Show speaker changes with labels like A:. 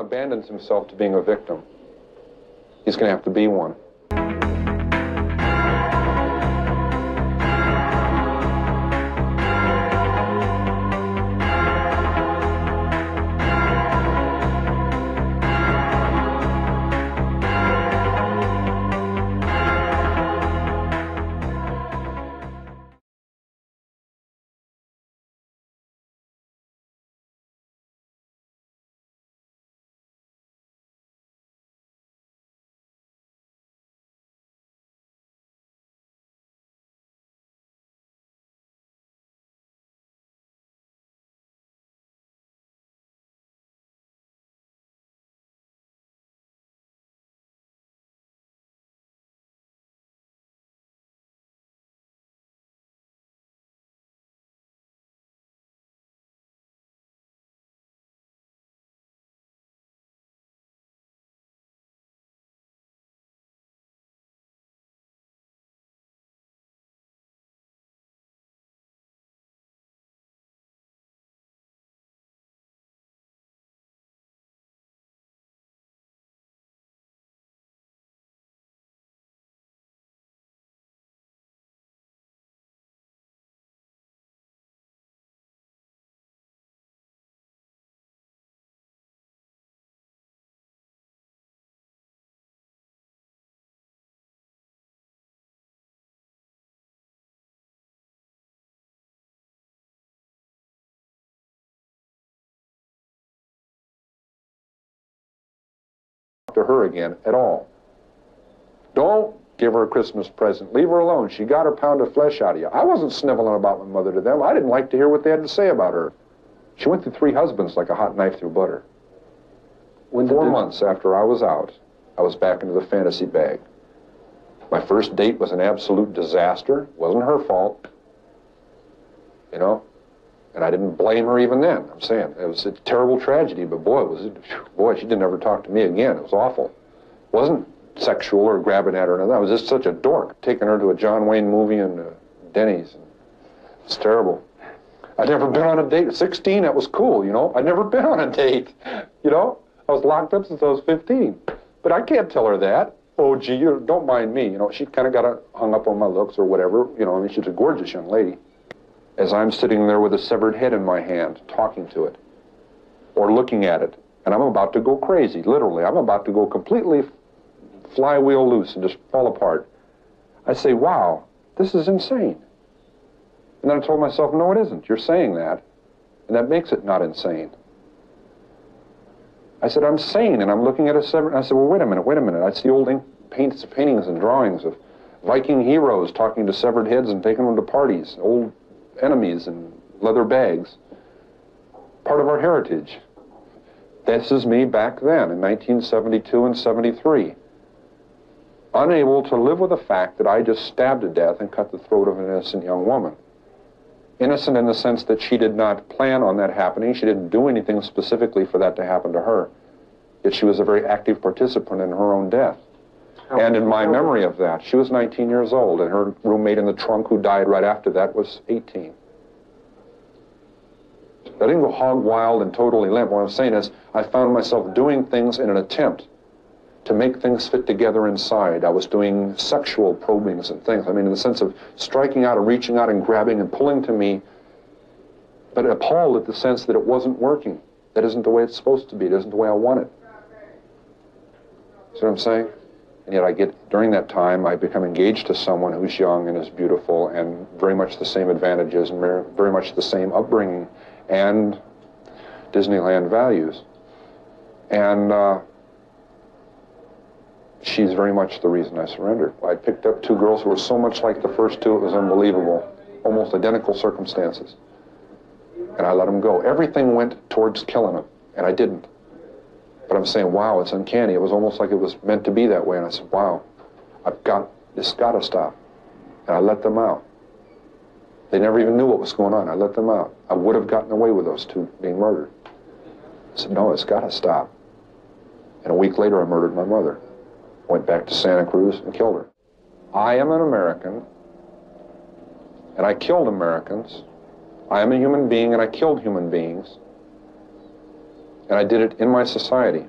A: abandons himself to being a victim, he's going to have to be one. To her again at all. Don't give her a Christmas present. Leave her alone. She got her pound of flesh out of you. I wasn't sniveling about my mother to them. I didn't like to hear what they had to say about her. She went through 3 husbands like a hot knife through butter. 4 months after I was out, I was back into the fantasy bag. My first date was an absolute disaster. It wasn't her fault. You know? And I didn't blame her even then. I'm saying it was a terrible tragedy, but boy, she didn't ever talk to me again. It was awful. It wasn't sexual or grabbing at her or nothing. I was just such a dork, taking her to a John Wayne movie and Denny's. It's terrible. I'd never been on a date. At 16, that was cool, you know. I'd never been on a date, you know. I was locked up since I was 15. But I can't tell her that. Oh, gee, you don't mind me. You know, she kind of got hung up on my looks or whatever. You know, I mean, she's a gorgeous young lady. As I'm sitting there with a severed head in my hand, talking to it, or looking at it, and I'm about to go crazy, literally. I'm about to go completely flywheel loose and just fall apart. I say, wow, this is insane. And then I told myself, no, it isn't. You're saying that, and that makes it not insane. I said, I'm sane, and I'm looking at a severed... I said, well, wait a minute. I see old paintings and drawings of Viking heroes talking to severed heads and taking them to parties, old enemies in leather bags, part of our heritage. This is me back then in 1972 and 73, unable to live with the fact that I just stabbed to death and cut the throat of an innocent young woman. Innocent in the sense that she did not plan on that happening. She didn't do anything specifically for that to happen to her. Yet she was a very active participant in her own death. And in my memory of that, she was 19 years old, and her roommate in the trunk who died right after that was 18. I didn't go hog wild and totally limp. What I'm saying is I found myself doing things in an attempt to make things fit together inside. I was doing sexual probings and things. I mean, in the sense of striking out and reaching out and grabbing and pulling to me, but appalled at the sense that it wasn't working. That isn't the way it's supposed to be. It isn't the way I want it. See what I'm saying? And yet during that time, I become engaged to someone who's young and is beautiful and very much the same advantages and very much the same upbringing and Disneyland values. And she's very much the reason I surrendered. I picked up 2 girls who were so much like the first 2, it was unbelievable. Almost identical circumstances. And I let them go. Everything went towards killing them, and I didn't. But I'm saying, wow, it's uncanny. It was almost like it was meant to be that way. And I said, wow, this got to stop. And I let them out. They never even knew what was going on. I let them out. I would have gotten away with those 2 being murdered. I said, no, it's got to stop. And a week later, I murdered my mother. Went back to Santa Cruz and killed her. I am an American, and I killed Americans. I am a human being, and I killed human beings. And I did it in my society.